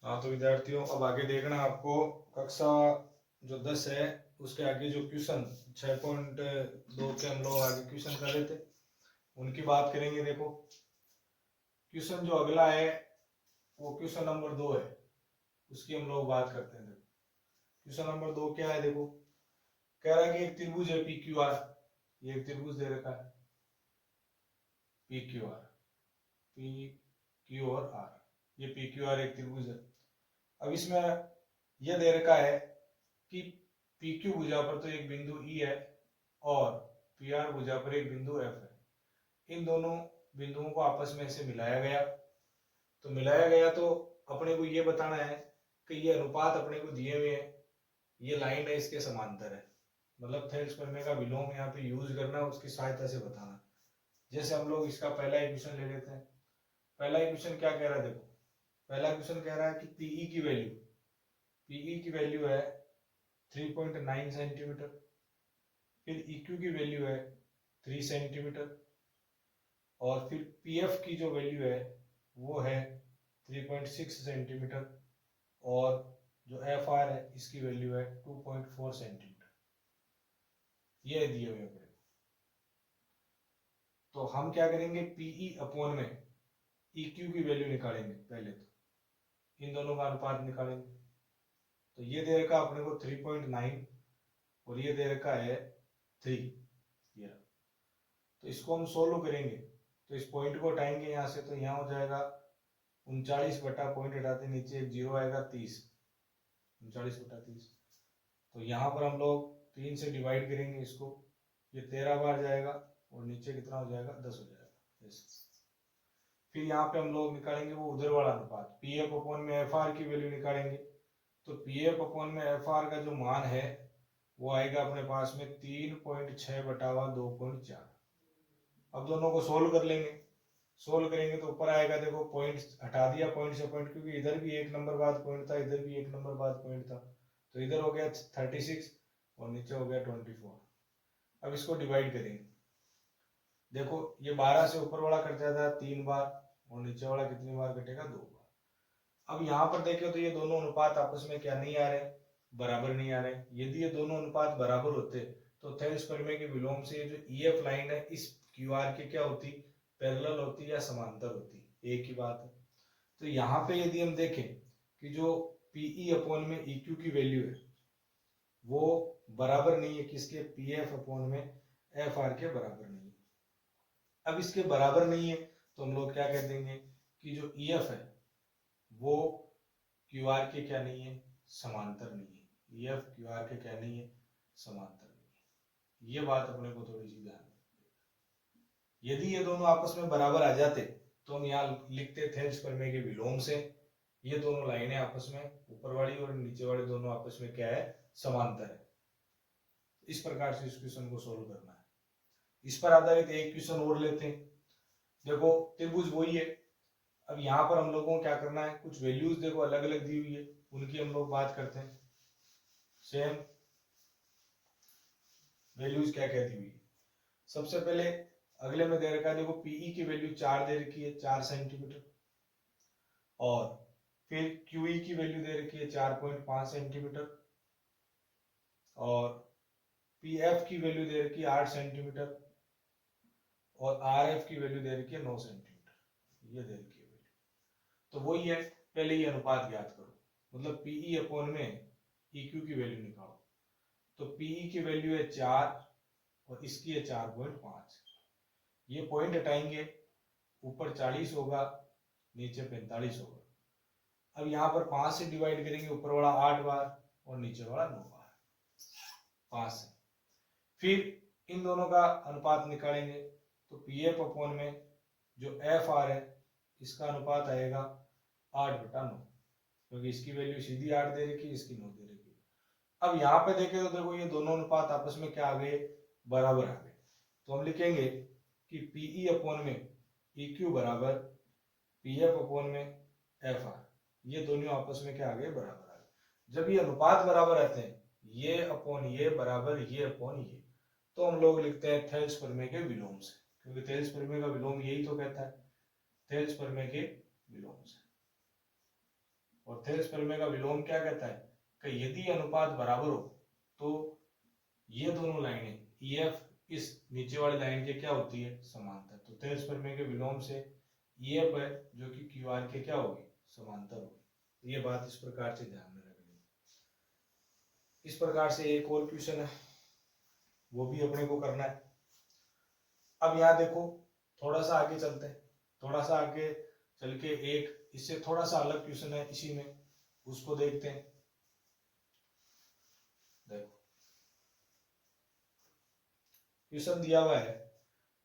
हाँ तो विद्यार्थियों, अब आगे देखना आपको कक्षा जो 10 है उसके आगे जो क्वेश्चन 6.2 के हम लोग आगे क्वेश्चन कर रहे थे उनकी बात करेंगे। देखो क्वेश्चन जो अगला है वो क्वेश्चन नंबर 2 है, उसकी हम लोग बात करते हैं। देखो क्वेश्चन नंबर 2 क्या है। देखो कह रहा है कि एक त्रिभुज है पी क्यू आर, ये एक त्रिभुज दे रखा है P Q R, P Q और आर, ये पी क्यू आर एक त्रिभुज है। अब इसमें यह दे रखा है कि पी क्यू भुजा पर तो एक बिंदु ई है और पी आर भुजा पर एक बिंदु एफ है। इन दोनों बिंदुओं को आपस में से मिलाया गया, तो मिलाया गया तो अपने को ये बताना है कि ये अनुपात अपने को दिए हुए हैं, ये लाइन है इसके समांतर है, मतलब थेल्स प्रमेय का विलोम यहाँ पे यूज करना, उसकी सहायता से बताना। जैसे हम लोग इसका पहला इक्वेशन ले लेते हैं। पहला इक्वेशन क्या कह रहा है। देखो पहला क्वेश्चन कह रहा है कि पीई की वैल्यू है 3.9 सेंटीमीटर, फिर EQ की वैल्यू है 3 सेंटीमीटर, और फिर PF की जो वैल्यू है वो है 3.6 सेंटीमीटर, और जो FR है इसकी वैल्यू है 2.4 सेंटीमीटर। ये दिए हुए हैं। तो हम क्या करेंगे, PE अपॉन में EQ की वैल्यू निकालेंगे। पहले तो इन दोनों का अनुपात निकालेंगे। तो ये दे रखा अपने को 3.9 और ये दे रखा है 3, ये। तो इसको हम सोल्व करेंगे तो इस पॉइंट को हटाएंगे यहाँ से, तो यहाँ हो जाएगा 39 बटा पॉइंट हटाते नीचे एक जीरो आएगा 30, 39 बटा 30। तो यहाँ पर हम लोग 3 से डिवाइड करेंगे इसको, ये 13 बार जाएगा और नीचे कितना हो जाएगा 10 हो जाएगा। फिर यहाँ पे हम लोग निकालेंगे वो उधर वाला अनुपात, पी एफ अपॉन में एफ आर की वैल्यू निकालेंगे। तो पी एफ अपॉन में एफ आर का जो मान है वो आएगा अपने पास में 3.6 बटावा 2.4। अब दोनों को सोल्व कर लेंगे। सोल्व करेंगे तो ऊपर आएगा, देखो पॉइंट हटा दिया पॉइंट से पॉइंट, क्योंकि इधर भी एक नंबर बाद पॉइंट था, इधर भी एक नंबर बाद पॉइंट था, तो इधर हो गया 36 और नीचे हो गया 24। अब इसको डिवाइड करेंगे। देखो ये 12 से ऊपर वाला कट जाता है 3 बार और नीचे वाला कितनी बार कटेगा 2 बार। अब यहाँ पर देखो तो ये दोनों अनुपात आपस में क्या नहीं आ रहे, बराबर नहीं आ रहे। यदि ये दोनों अनुपात बराबर होते तो थेल्स प्रमेय के विलोम से जो EF लाइन है इस QR के क्या होती, पैरेलल होती या समांतर होती, एक ही बात है। तो यहाँ पे यदि हम देखें कि जो PE अपॉन में EQ की वैल्यू है वो बराबर नहीं है किसके, PF अपॉन में FR के बराबर नहीं है। अब इसके बराबर नहीं है तो हम लोग क्या कह देंगे कि जो EF है वो QR के क्या नहीं है, समांतर नहीं है। EF QR के क्या नहीं है, समांतर नहीं है। ये बात अपने को थोड़ी सी ध्यान रखनी। यदि ये दोनों आपस में बराबर आ जाते तो हम यहाँ लिखते थेल्स प्रमेय के विलोम से ये दोनों लाइनें आपस में, ऊपर वाली और नीचे वाली दोनों आपस में क्या है, समांतर है। इस प्रकार से इस क्वेश्चन को सोल्व करना है। इस पर आधारित एक क्वेश्चन और लेते हैं। देखो त्रिभुज वही है। अब यहाँ पर हम लोगों को क्या करना है, कुछ वैल्यूज देखो अलग अलग दी हुई है, उनकी हम लोग बात करते हैं। सेम वैल्यूज क्या कहती हुई है। सबसे पहले अगले में दे रखा है, देखो पीई की वैल्यू 4 दे रखी है, 4 सेंटीमीटर, और फिर क्यूई की वैल्यू दे रखी है 4.5 सेंटीमीटर, और पीएफ की वैल्यू दे रखी है 8 सेंटीमीटर, और आरएफ की वैल्यू दे रखी है 9 सेंटीमीटर। ये दे रखी है वैल्यू। तो वही है, पहले ये अनुपात ज्ञात करो, मतलब पीई अपॉन में EQ की वैल्यू निकालो। तो पीई की वैल्यू है 4 और इसकी है 4.5। ये पॉइंट हटाएंगे, ऊपर 40 होगा नीचे 45 होगा। अब यहाँ पर 5 से डिवाइड करेंगे, ऊपर वाला 8 बार और नीचे वाला 9 बार, 5 से। फिर इन दोनों का अनुपात निकालेंगे तो PF अपॉन में जो FR है इसका अनुपात आएगा 8/9, क्योंकि इसकी वैल्यू सीधी 8 दे रखी है, इसकी 9 दे रखी है। अब यहाँ पे देखें तो देखो ये दोनों अनुपात आपस में क्या आ गए, बराबर आ गए। तो हम लिखेंगे कि PE अपॉन में EQ बराबर PF अपॉन में FR, ये दोनों आपस में क्या आ गए, बराबर आ गए। जब ये अनुपात बराबर आते हैं, ये अपॉन ये बराबर ये अपॉन ये, तो हम लोग लिखते हैं थेल्स प्रमेय के विलोम से, क्योंकि थेल्स प्रमेय का विलोम यही तो कहता है, थेल्स प्रमेय के विलोम से। और थेल्स प्रमेय का विलोम क्या कहता है कि यदि अनुपात बराबर हो तो ये दोनों लाइनें EF इस नीचे वाली लाइन के क्या होती है, समांतर। तो थेल्स प्रमेय के विलोम से EF है जो कि QR के क्या होगी, समांतर होगी। ये बात इस प्रकार से ध्यान में रखनी। इस प्रकार से एक और क्वेश्चन है, वो भी अपने को करना है। अब यहाँ देखो, थोड़ा सा आगे चलते हैं, थोड़ा सा आगे चल के एक इससे थोड़ा सा अलग क्वेश्चन है इसी में, उसको देखते हैं। देखो क्वेश्चन दिया हुआ है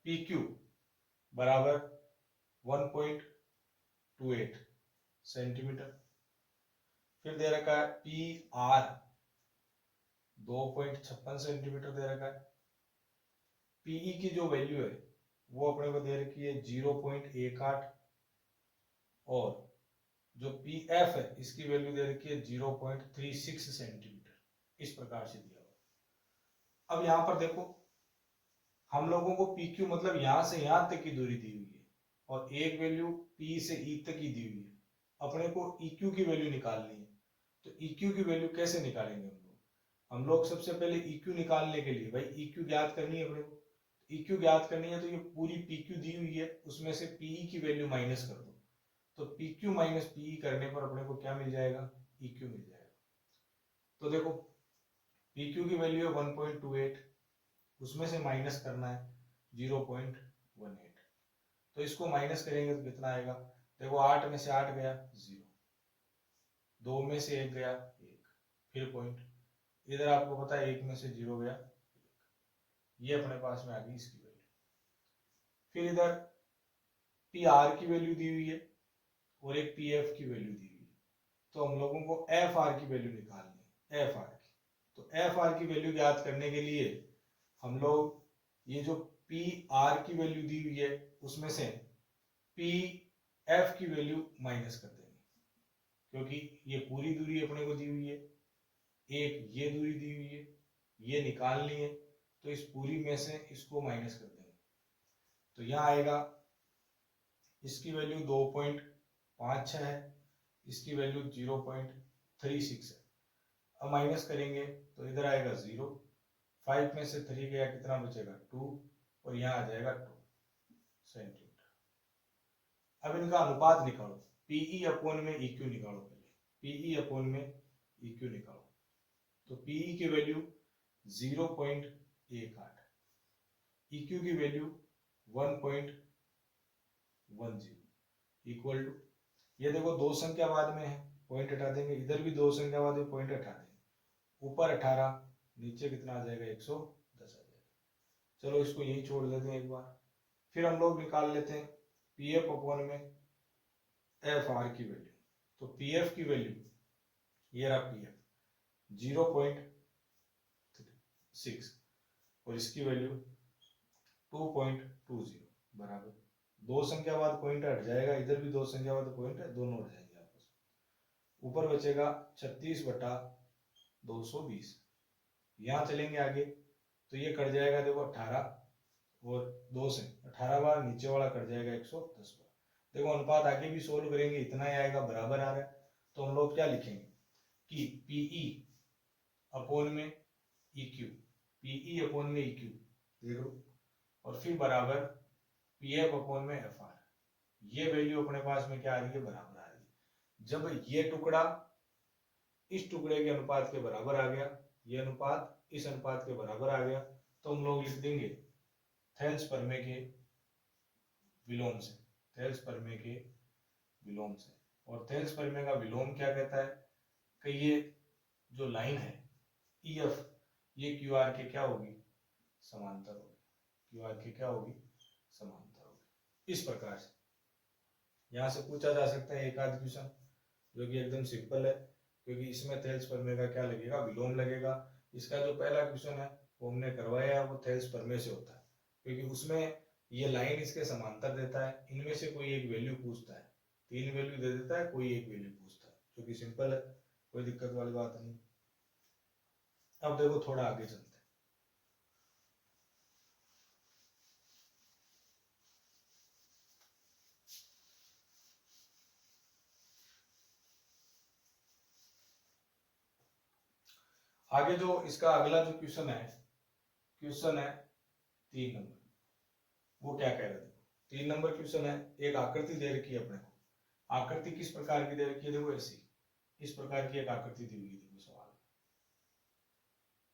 PQ बराबर 1.28 सेंटीमीटर, फिर दे रखा है PR 2.56 सेंटीमीटर दे रखा है। PE की जो वैल्यू है वो अपने को दे रखी है 0.18 और जो PF है इसकी वैल्यू दे रखी है 0.36 सेंटीमीटर, इस प्रकार से दिया हुआ। अब यहाँ पर देखो, हम लोगों को PQ मतलब यहां से यहां तक की दूरी दी हुई है और एक वैल्यू P से E तक की दी हुई है। अपने को EQ की वैल्यू निकालनी है, तो EQ की वैल्यू कैसे निकालेंगे हम लोग सबसे पहले EQ निकालने के लिए भाई EQ ज्ञात करनी है अपने को। EQ ज्ञात करनी है तो ये पूरी PQ दी हुई है, उसमें से PE की वैल्यू माइनस कर दो, तो PQ माइनस PE करने पर अपने को क्या मिल जाएगा, EQ मिल जाएगा। तो देखो PQ की वैल्यू है 1.28, उसमें से माइनस करना है 0.18, तो इसको माइनस करेंगे तो कितना आएगा, देखो 8 में से 8 गया 0, 2 में से 1 गया 1, फिर पॉइंट, इधर आपको पता है 1 में से 0 गया 1, ये अपने पास में आ गई इसकी वैल्यू। फिर इधर PR की वैल्यू दी हुई है और एक PF की वैल्यू दी हुई है, तो हम लोगों को FR की वैल्यू निकालनी है, FR की। तो FR की वैल्यू ज्ञात करने के लिए हम लोग ये जो PR की वैल्यू दी हुई है उसमें से PF की वैल्यू माइनस कर देंगे, क्योंकि ये पूरी दूरी अपने को दी हुई है, एक ये दूरी दी हुई है, ये निकालनी है, तो इस पूरी में से इसको माइनस कर देंगे। तो यहाँ आएगा इसकी वैल्यू 2.56 है, इसकी वैल्यू 0.36 है। अब माइनस करेंगे तो इधर आएगा 0, 5 में से 3 गया, कितना बचेगा 2, और यहाँ आ जाएगा 2 सेंटीमीटर। अब इनका अनुपात निकालो, PE अपॉन में EQ निकालो, पहले PE अपॉन में EQ निकालो। तो PE की वैल्यू 0.18, EQ की वैल्यू 1.10 इक्वल टू, ये देखो दो संख्या बाद में है, पॉइंट हटा देंगे, इधर भी दो संख्या बाद में पॉइंट हटा देंगे, ऊपर 18 नीचे कितना आ जाएगा 110 आ जाएगा। चलो इसको यही छोड़ देते हैं एक बार। फिर हम लोग निकाल लेते हैं PF अपॉन में FR की वैल्यू। तो PF की वैल्यू ये रहा PF 0.6 और इसकी वैल्यू 2.20 बराबर, दो संख्या बाद पॉइंट हट जाएगा, इधर भी दो संख्या बाद पॉइंट है, दोनों हट जाएंगे आपस में। ऊपर बचेगा 36/220। यहाँ चलेंगे आगे तो ये कट जाएगा, देखो 18 और 2 से 18 बार, नीचे वाला कट जाएगा 110 बार। देखो अनुपात आगे भी सोल्व करेंगे, इतना ही आएगा, बराबर आ रहा है, तो हम लोग क्या लिखेंगे कि PE अपॉन में EQ, PE अपॉन में EQ देखो, और फिर बराबर PF अपॉन में FR। ये वैल्यू अपने पास में क्या आ रही है, बराबर आ रही है। जब ये टुकड़ा इस टुकड़े के अनुपात के बराबर आ गया, ये अनुपात इस अनुपात के बराबर आ गया, तो हम लोग लिख देंगे थेल्स प्रमेय के विलोम से, थेल्स प्रमेय के विलोम से। और थेल्स प्रमेय का विलोम क्या कहता है कि ये जो लाइन है EF, ये QR के क्या होगी, समांतर होगी, QR के क्या होगी, समांतर होगी। इस प्रकार से यहाँ से पूछा जा सकता है एक आध क्वेश्चन जो कि एकदम सिंपल है, क्योंकि इसमें थेल्स प्रमेय का क्या लगेगा, विलोम लगेगा। इसका जो पहला क्वेश्चन है वो हमने करवाया है, वो थेल्स प्रमेय से होता है, क्योंकि उसमें ये लाइन इसके समांतर देता है, इनमें से कोई एक वैल्यू पूछता है, 3 वैल्यू दे देता है, कोई एक वैल्यू पूछता है, जो कि सिंपल है, कोई दिक्कत वाली बात नहीं। अब देखो थोड़ा आगे चलते हैं। आगे जो इसका अगला जो क्वेश्चन है 3 नंबर, वो क्या कह रहे थे। 3 नंबर क्वेश्चन है, एक आकृति दे रखी है अपने को। आकृति किस प्रकार की दे रखी है, देखो ऐसी, इस प्रकार की एक आकृति दी हुई है। देखो सवाल,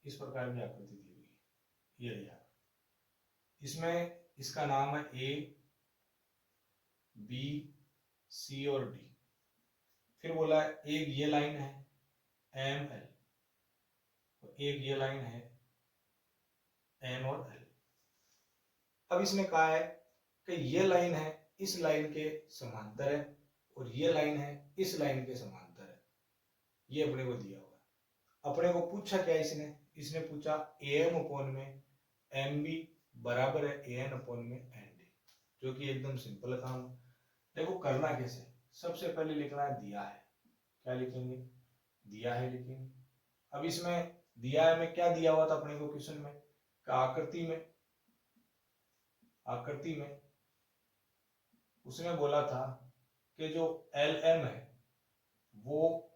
इस प्रकार की आकृति दी हुई है, ये रही। इसमें इसका नाम है ए, बी, सी और डी। फिर बोला है एक ये लाइन है एम एल, एक ये लाइन है एन और एल। अब इसने कहा है कि ये लाइन है इस लाइन के समांतर है और ये लाइन है इस लाइन के समांतर है। ये अपने को दिया हुआ है। अपने को पूछा क्या इसने पूछा एम अपॉन में एम बी बराबर है एन अपॉन में एन डी, जो कि एकदम सिंपल काम है। देखो करना कैसे, सबसे पहले लिखना है दिया है। क्या लिखेंगे, दिया है लिखेंगे। अब इसमें दिया है में क्या दिया हुआ था अपने को क्वेश्चन में, आकृति में उसने बोला था कि जो एल एम है वो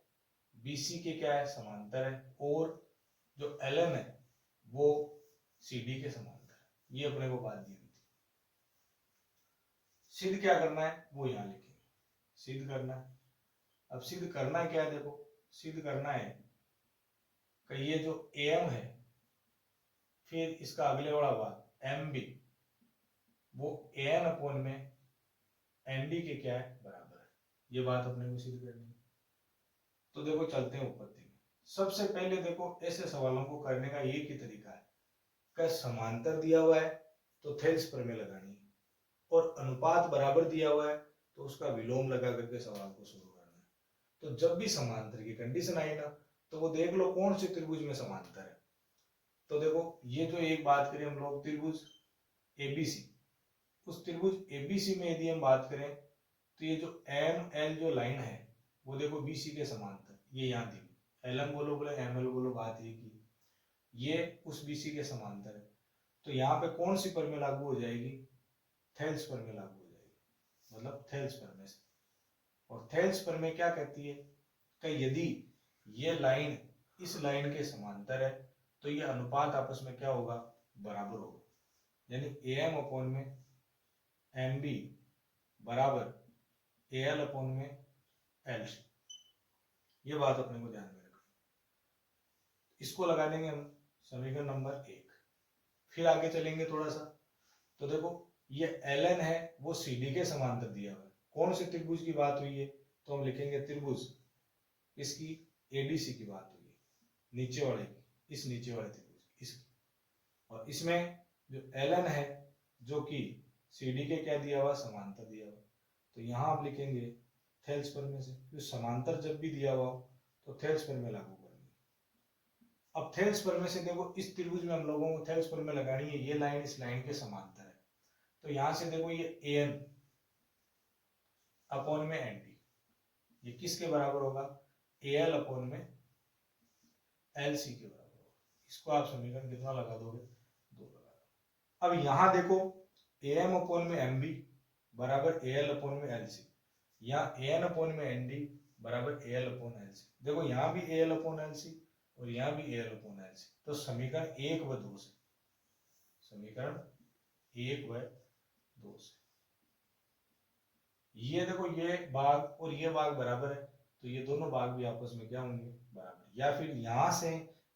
बीसी के क्या है, समांतर है, और जो एल एन है वो सी डी के समांतर है। ये अपने को बात दी हुई थी। सिद्ध क्या करना है वो यहां लिखेंगे, सिद्ध करना है। अब सिद्ध करना क्या है, देखो सिद्ध करना है कि ये जो एम है फिर इसका अगले वाला भाग एम बी वो एन अपॉन में एन डी के क्या है, बराबर है। ये बात अपने को सिद्ध करनी है। तो देखो चलते हैं उत्पत्ति में। सबसे पहले देखो ऐसे सवालों को करने का एक ही तरीका है कि समांतर दिया हुआ है तो थेल्स प्रमेय लगानी है, और अनुपात बराबर दिया हुआ है तो उसका विलोम लगा करके सवाल को शुरू करना है। तो जब भी समांतर की कंडीशन आई ना तो वो देख लो कौन से त्रिभुज में समांतर है। तो देखो ये जो एक बात करें हम लोग त्रिभुज एबीसी, उस त्रिभुज एबीसी में यदि हम बात करें तो ये जो एम एल जो लाइन है वो देखो बीसी के समांतर, ये यहाँ दी एल एम बोलो बोले एम एल बोलो, बात एक ही। ये उस बीसी के समांतर है, तो यहाँ पे कौन सी प्रमेय लागू हो जाएगी, थेल्स प्रमेय लागू हो जाएगी, मतलब थेल्स प्रमेय से। और थेल्स प्रमेय क्या कहती है कि यदि ये लाइन इस लाइन के समांतर है तो ये अनुपात आपस में क्या होगा, बराबर होगा। यानी ए एम अपॉन में एम बी बराबर ए एल अपॉन में एल सी। ये बात अपने को ध्यान में रखना। इसको लगा देंगे हम समीकरण नंबर 1। फिर आगे चलेंगे थोड़ा सा, तो देखो ये एल एन है वो सी डी के समांतर दिया हुआ है। कौन से त्रिभुज की बात हुई है, तो हम लिखेंगे त्रिभुज इसकी एडीसी की बात हुई है, नीचे वाले की, इस नीचे वाले त्रिभुज इसकी। और इसमें जो एल एन है जो कि सी डी के क्या दिया हुआ, समांतर दिया हुआ। तो यहाँ आप लिखेंगे थेल्स प्रमेय से, जो समांतर जब भी दिया हुआ हो तो थेल्स प्रमेय लागू करेंगे। अब थेल्स प्रमेय से देखो इस त्रिभुज में हम लोगों को थेल्स प्रमेय लगानी है, ये लाइन इस लाइन के समांतर है। तो यहां से देखो ये ए एन अपॉन में एन डी, ये किसके बराबर होगा, ए एल अपॉन में एल सी के बराबर होगा। इसको आप समीकरण कितना लगा दोगे, 2 लगा दो। अब यहां देखो ए एम अपॉन में एम बी बराबर ए एल अपॉन में एल सी, यहाँ ए एन अपॉन में एन डी बराबर A L upon L C. देखो यहाँ भी A L upon L C और यहाँ भी A L upon L C. तो समीकरण 1 व 2 से, समीकरण 1 व 2 से ये देखो ये भाग और ये भाग बराबर है, तो ये दोनों भाग भी आपस में क्या होंगे, बराबर। या फिर यहां से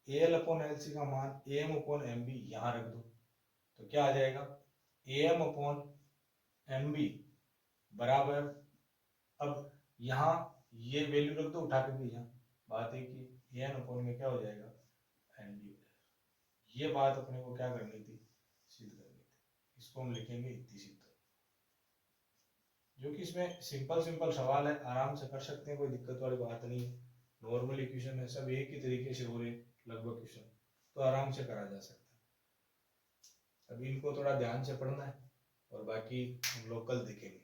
A L upon L C का मान A M upon M B यहां रख दो, तो क्या आ जाएगा A M upon M B बराबर, अब यहाँ ये वैल्यू रख दो उठा के, यहाँ बात है कि ए एन अपॉन में क्या हो जाएगा, एन डी हो जाएगा। ये बात अपने को क्या करनी थी, सिद्ध करनी थी। इसको हम लिखेंगे इतनी सिद्ध, जो कि इसमें सिंपल सवाल है, आराम से कर सकते हैं, कोई दिक्कत वाली बात नहीं है। नॉर्मल इक्वेशन है, सब एक ही तरीके से हो रहे लगभग क्वेश्चन, तो आराम से करा जा सकता है। अभी इनको थोड़ा ध्यान से पढ़ना है और बाकी हम लोग कल देखेंगे।